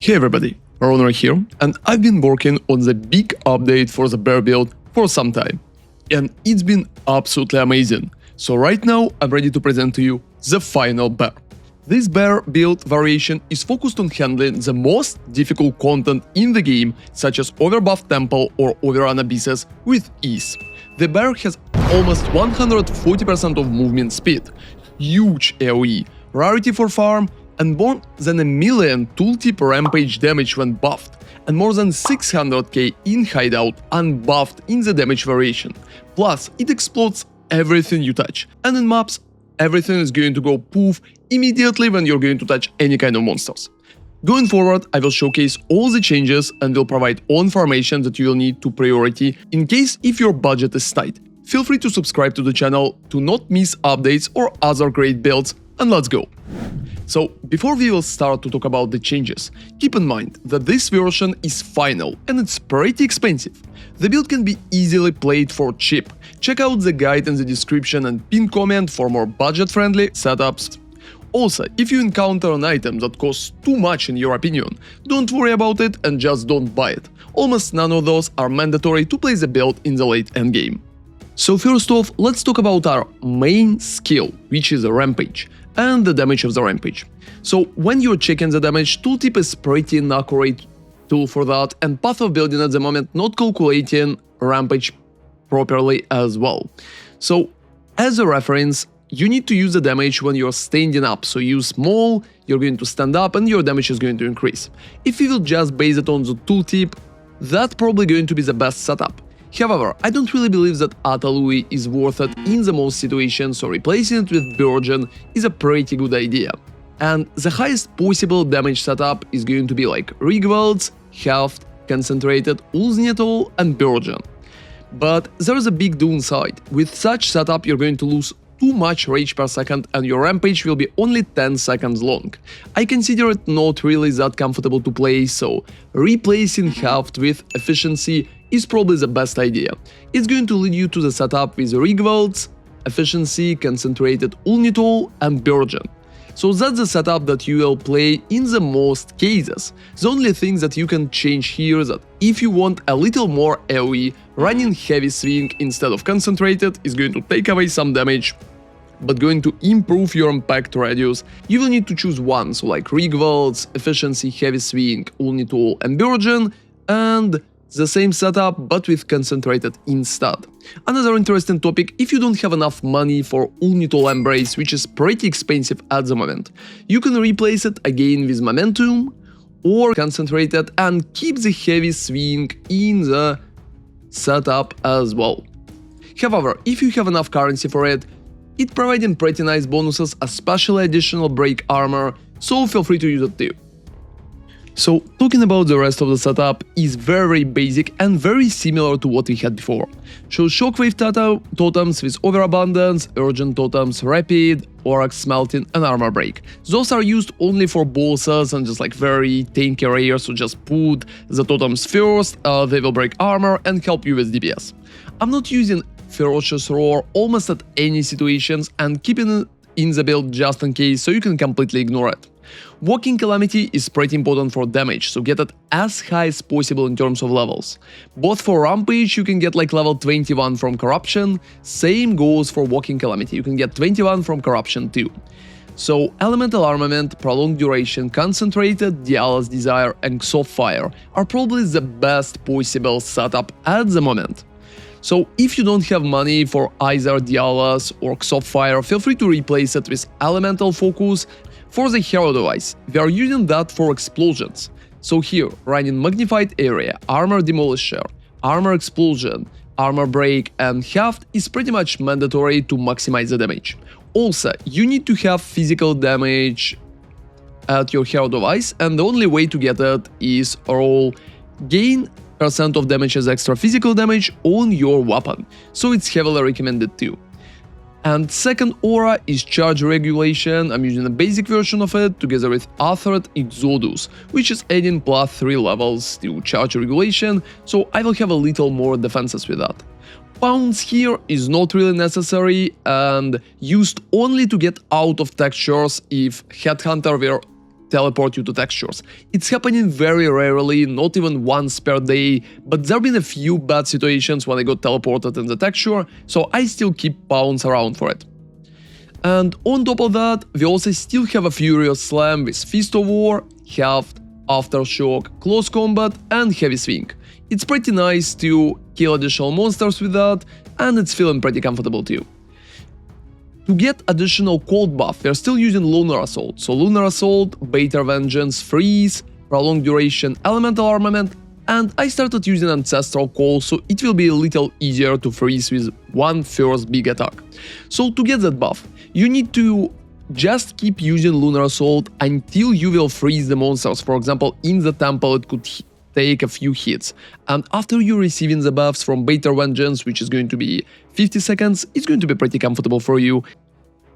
Hey everybody, ronarray here, and I've been working on the big update for the bear build for some time. And it's been absolutely amazing. So right now I'm ready to present to you the final bear. This bear build variation is focused on handling the most difficult content in the game, such as overbuffed temple or overrun abysses, with ease. The bear has almost 140% of movement speed, huge AoE, rarity for farm, and more than a million tooltip rampage damage when buffed, and more than 600k in hideout unbuffed in the damage variation. Plus, it explodes everything you touch, and in maps, everything is going to go poof immediately when you're going to touch any kind of monsters. Going forward, I will showcase all the changes and will provide all information that you will need to priority in case if your budget is tight. Feel free to subscribe to the channel to not miss updates or other great builds, and let's go! So, before we will start to talk about the changes, keep in mind that this version is final and it's pretty expensive. The build can be easily played for cheap. Check out the guide in the description and pinned comment for more budget-friendly setups. Also, if you encounter an item that costs too much in your opinion, don't worry about it and just don't buy it. Almost none of those are mandatory to play the build in the late endgame. So first off, let's talk about our main skill, which is a Rampage, and the damage of the Rampage. So when you're checking the damage, tooltip is pretty inaccurate tool for that, and Path of Building at the moment not calculating Rampage properly as well. So as a reference, you need to use the damage when you're standing up, so use small, you're going to stand up and your damage is going to increase. If you will just base it on the tooltip, that's probably going to be the best setup. However, I don't really believe that Atalui is worth it in the most situations, so replacing it with Burgeon is a pretty good idea. And the highest possible damage setup is going to be like Rigvelds, Heft, Concentrated, Uul-Netols and Burgeon. But there is a big downside. With such setup you're going to lose too much rage per second and your Rampage will be only 10 seconds long. I consider it not really that comfortable to play, so replacing Heft with Efficiency is probably the best idea. It's going to lead you to the setup with Rigvelds, Efficiency, Concentrated Uul-Netols and Burgeon. So that's the setup that you will play in the most cases. The only thing that you can change here is that if you want a little more AoE, running Heavy Swing instead of Concentrated is going to take away some damage, but going to improve your impact radius. You will need to choose one, so like Rigvelds, Efficiency, Heavy Swing, Uul-Netols and Burgeon, and the same setup but with Concentrated instead. Another interesting topic, if you don't have enough money for Uul-Netols Embrace, which is pretty expensive at the moment, you can replace it again with Momentum or Concentrated and keep the Heavy Swing in the setup as well. However, if you have enough currency for it, it's providing pretty nice bonuses, especially additional break armor, so feel free to use it too. So, talking about the rest of the setup is very basic and very similar to what we had before. So Shockwave totems with Overabundance, Urgent totems, Rapid, Orax Smelting and Armor Break. Those are used only for bosses and just like very tanky rares, so just put the totems first, they will break armor and help you with DPS. I'm not using Ferocious Roar almost at any situations and keeping it in the build just in case, so you can completely ignore it. Walking Calamity is pretty important for damage, so get it as high as possible in terms of levels. Both for Rampage you can get like level 21 from Corruption, same goes for Walking Calamity, you can get 21 from Corruption too. So Elemental Armament, Prolonged Duration, Concentrated, Diala's Desire and Xop Fire are probably the best possible setup at the moment. So if you don't have money for either Diala's or Xop Fire, feel free to replace it with Elemental Focus. For the hero device, we are using that for explosions. So here, running Magnified Area, Armor Demolisher, Armor Explosion, Armor Break and Heft is pretty much mandatory to maximize the damage. Also, you need to have physical damage at your hero device, and the only way to get it is roll gain % of damage as extra physical damage on your weapon, so it's heavily recommended too. And second aura is Charge Regulation. I'm using a basic version of it together with Athered Exodus, which is adding plus 3 levels to Charge Regulation, so I will have a little more defenses with that. Pounce here is not really necessary and used only to get out of textures if Headhunter were teleport you to textures. It's happening very rarely, not even once per day, but there have been a few bad situations when I got teleported in the texture, so I still keep pawns around for it. And on top of that, we also still have a Furious Slam with Fist of War, Heft, Aftershock, Close Combat and Heavy Swing. It's pretty nice to kill additional monsters with that, and it's feeling pretty comfortable too. To get additional cold buff, we're still using Lunar Assault, so Lunar Assault, Baiter Vengeance, Freeze, Prolonged Duration, Elemental Armament, and I started using Ancestral Call, so it will be a little easier to freeze with one first big attack. So to get that buff, you need to just keep using Lunar Assault until you will freeze the monsters. For example, in the temple it could take a few hits, and after you're receiving the buffs from Baiter Vengeance, which is going to be 50 seconds, it's going to be pretty comfortable for you.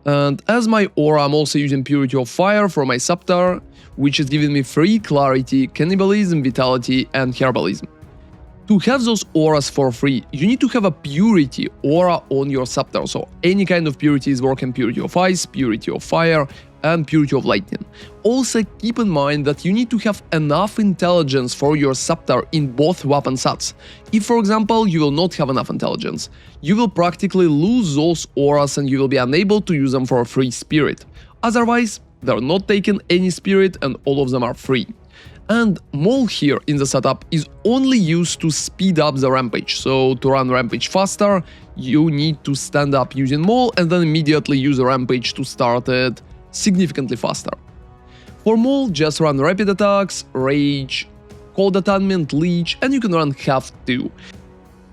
And as my aura, I'm also using Purity of Fire for my Sceptre, which is giving me free Clarity, Cannibalism, Vitality and Herbalism. To have those auras for free, you need to have a Purity aura on your Sceptre, so any kind of Purity is working: Purity of Ice, Purity of Fire and Purity of Lightning. Also keep in mind that you need to have enough intelligence for your Sceptre in both weapon sets. If for example you will not have enough intelligence, you will practically lose those auras and you will be unable to use them for a free spirit. Otherwise, they're not taking any spirit and all of them are free. And Maul here in the setup is only used to speed up the Rampage, so to run Rampage faster, you need to stand up using Maul and then immediately use a Rampage to start it significantly faster. For Maul, just run Rapid Attacks, Rage, Cold Attunement, Leech, and you can run Heft too.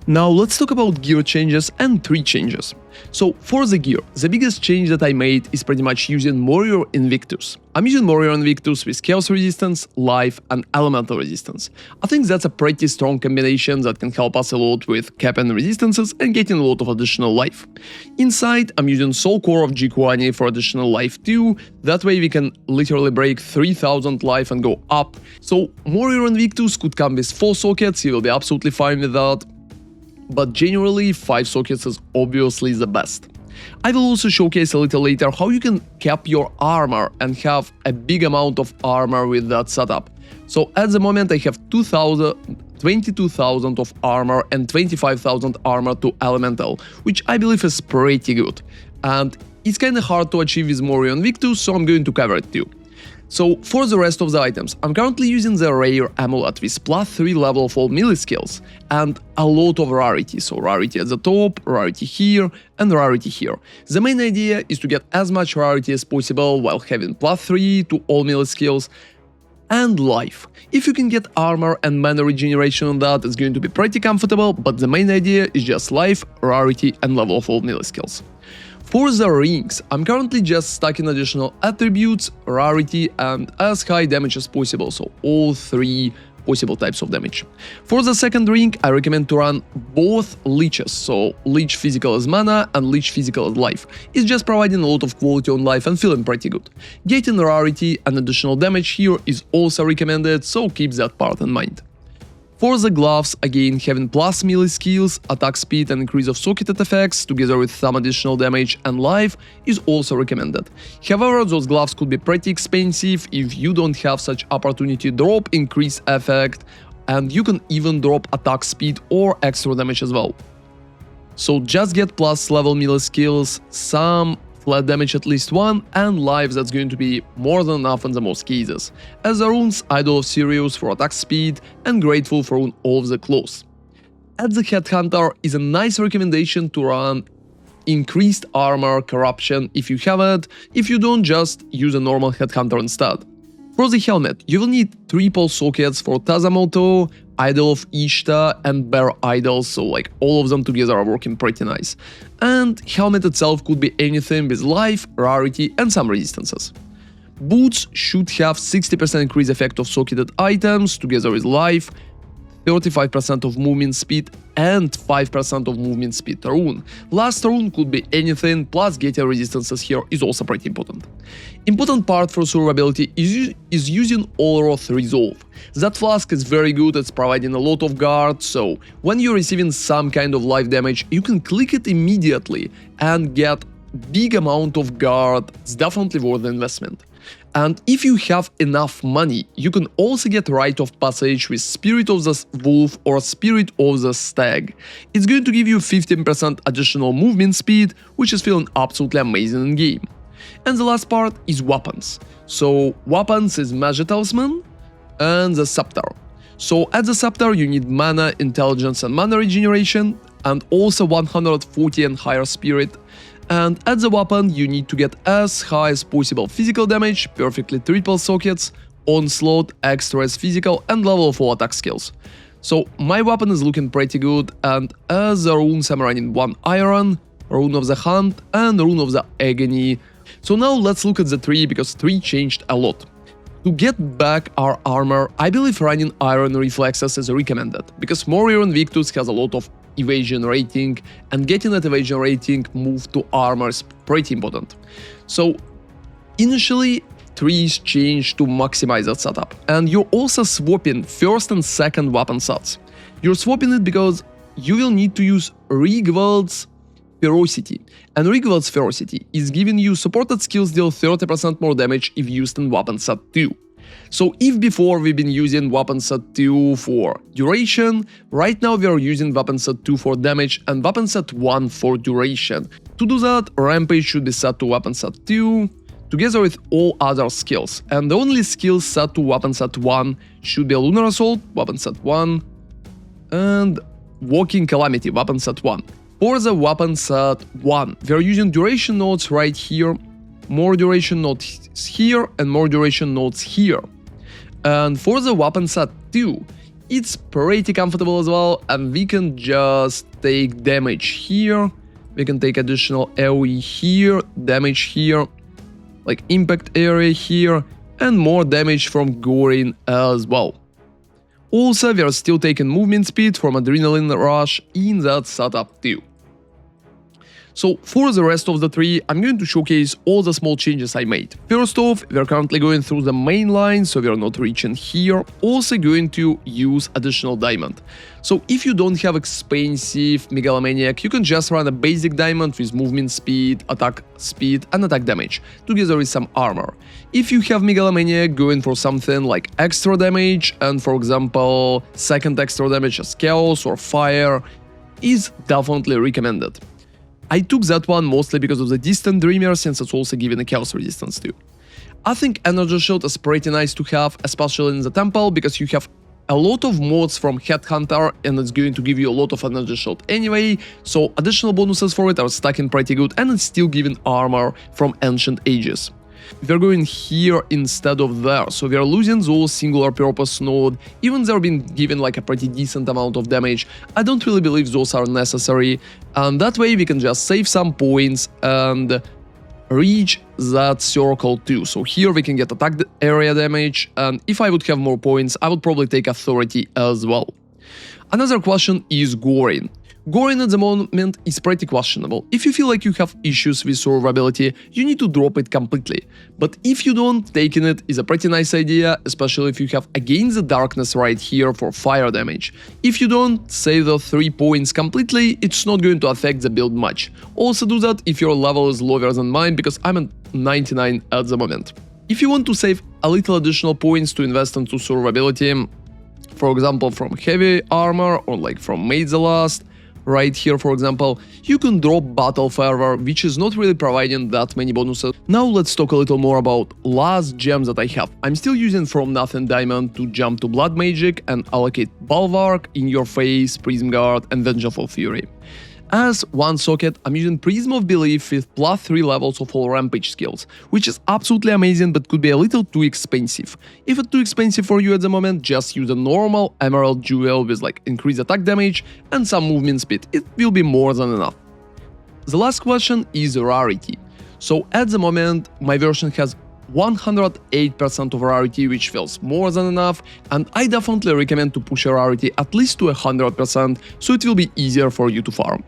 Now let's talk about gear changes and 3 changes. So for the gear, the biggest change that I made is pretty much using Warrior Invictus. I'm using Warrior Invictus with Chaos Resistance, Life and Elemental Resistance. I think that's a pretty strong combination that can help us a lot with capping resistances and getting a lot of additional life. Inside, I'm using Soul Core of Jikwani for additional life too, that way we can literally break 3000 life and go up. So Warrior Invictus could come with 4 sockets, you will be absolutely fine with that. But generally 5 sockets is obviously the best. I will also showcase a little later how you can cap your armor and have a big amount of armor with that setup. So at the moment I have 22,000 of armor and 25,000 armor to elemental, which I believe is pretty good. And it's kinda hard to achieve with Warrior Invictus, so I'm going to cover it too. So for the rest of the items, I'm currently using the Rare Amulet with +3 level of all melee skills and a lot of rarity, so rarity at the top, rarity here and rarity here. The main idea is to get as much rarity as possible while having +3 to all melee skills and life. If you can get armor and mana regeneration on that, it's going to be pretty comfortable, but the main idea is just life, rarity and level of all melee skills. For the rings, I'm currently just stacking additional attributes, rarity and as high damage as possible, so all 3 possible types of damage. For the second ring, I recommend to run both leeches, so leech physical as mana and leech physical as life. It's just providing a lot of quality on life and feeling pretty good. Getting rarity and additional damage here is also recommended, so keep that part in mind. For the gloves, again, having plus melee skills, attack speed and increase of socketed effects, together with some additional damage and life, is also recommended. However, those gloves could be pretty expensive if you don't have such opportunity. Drop increase effect, and you can even drop attack speed or extra damage as well. So just get plus level melee skills, some flat damage at least 1, and life that's going to be more than enough in the most cases, as the runes Idol of Sirius for attack speed and Grateful for rune All of the Claws. At the Headhunter is a nice recommendation to run increased armor, corruption if you have it, if you don't just use a normal Headhunter instead. For the helmet, you will need triple sockets for Tazamoto, Idol of Ishta and Bear Idols, so like all of them together are working pretty nice. And helmet itself could be anything with life, rarity and some resistances. Boots should have 60% increase effect of socketed items together with life, 35% of movement speed and 5% of movement speed rune. Last rune could be anything, plus getting resistances here is also pretty important. Important part for survivability is using Olroth Resolve. That flask is very good, it's providing a lot of guard, so when you're receiving some kind of life damage, you can click it immediately and get big amount of guard. It's definitely worth the investment. And if you have enough money, you can also get Rite of Passage with Spirit of the Wolf or Spirit of the Stag. It's going to give you 15% additional movement speed, which is feeling absolutely amazing in game. And the last part is weapons. So weapons is Magic Talisman and the Sceptre. So at the Sceptre you need mana, intelligence and mana regeneration, and also 140 and higher spirit. And at the weapon you need to get as high as possible physical damage, perfectly triple sockets, onslaught, extra as physical and level 4 attack skills. So my weapon is looking pretty good, and as the runes I'm running 1 Iron, Rune of the Hunt and Rune of the Agony. So now let's look at the tree, because tree changed a lot. To get back our armor, I believe running Iron Reflexes is recommended, because Warrior Invictus has a lot of evasion rating, and getting that evasion rating moved to armor is pretty important. So initially trees changed to maximize that setup, and you're also swapping first and second weapon sets. You're swapping it because you will need to use Rigveld's Ferocity, and Rigveld's Ferocity is giving you supported skills deal 30% more damage if used in weapon set 2. So if before we've been using weapon set 2 for duration, right now we are using weapon set 2 for damage and weapon set 1 for duration. To do that, Rampage should be set to weapon set 2, together with all other skills, and the only skills set to weapon set 1 should be Lunar Assault, weapon set 1, and Walking Calamity, weapon set 1. For the weapon set 1, we are using duration nodes right here, more duration nodes here, and more duration nodes here. And for the weapon set 2, it's pretty comfortable as well, and we can just take damage here, we can take additional AoE here, damage here, like impact area here, and more damage from Goring as well. Also, we are still taking movement speed from Adrenaline Rush in that setup too. So for the rest of the tree, I'm going to showcase all the small changes I made. First off, we're currently going through the main line, so we're not reaching here. Also going to use additional diamond. So if you don't have expensive Megalomaniac, you can just run a basic diamond with movement speed, attack speed and attack damage, together with some armor. If you have Megalomaniac, going for something like extra damage, and for example, second extra damage as Chaos or Fire, is definitely recommended. I took that one mostly because of the Distant Dreamer, since it's also giving a Chaos resistance too. I think Energy Shield is pretty nice to have, especially in the Temple, because you have a lot of mods from Headhunter and it's going to give you a lot of Energy Shield anyway, so additional bonuses for it are stacking pretty good, and it's still giving armor from Ancient Ages. We're going here instead of there, so we are losing those singular purpose node, even they're being given like a pretty decent amount of damage. I don't really believe those are necessary, and that way we can just save some points and reach that circle too. So here we can get attack area damage, and if I would have more points, I would probably take authority as well. Another question is Goring. Goring at the moment is pretty questionable. If you feel like you have issues with survivability, you need to drop it completely. But if you don't, taking it is a pretty nice idea, especially if you have Against the Darkness right here for fire damage. If you don't, save the 3 points completely, it's not going to affect the build much. Also do that if your level is lower than mine, because I'm at 99 at the moment. If you want to save a little additional points to invest into survivability, for example from heavy armor or like from Made the Last, right here for example, you can drop Battle Fervor, which is not really providing that many bonuses. Now let's talk a little more about last gems that I have. I'm still using From Nothing Diamond to jump to Blood Magic and allocate Bulwark, In Your Face, Prism Guard and Vengeful Fury. As one socket, I'm using Prism of Belief with +3 levels of all Rampage skills, which is absolutely amazing but could be a little too expensive. If it's too expensive for you at the moment, just use a normal Emerald Jewel with like increased attack damage and some movement speed, it will be more than enough. The last question is rarity. So at the moment, my version has 108% of rarity, which feels more than enough, and I definitely recommend to push a rarity at least to 100%, so it will be easier for you to farm.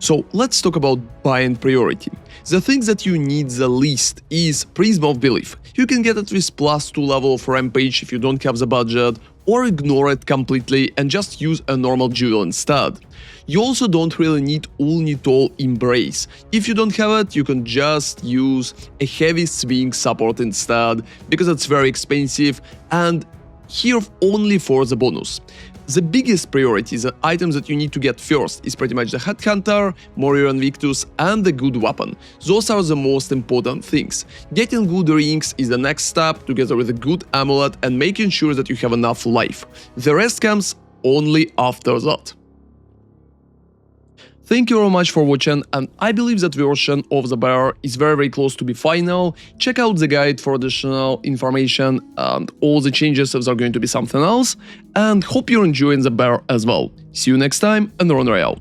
So let's talk about buying priority. The thing that you need the least is Prism of Belief. You can get it with +2 level of Rampage if you don't have the budget, or ignore it completely and just use a normal Jewel instead. You also don't really need Uul-Netols Embrace. If you don't have it, you can just use a heavy swing support instead, because it's very expensive and here only for the bonus. The biggest priority, the items that you need to get first, is pretty much the Headhunter, Warrior Invictus, and the good weapon. Those are the most important things. Getting good rings is the next step, together with a good amulet and making sure that you have enough life. The rest comes only after that. Thank you very much for watching, and I believe that version of the bear is very close to be final. Check out the guide for additional information and all the changes if there's going to be something else, and hope you're enjoying the bear as well. See you next time, and ronarray out.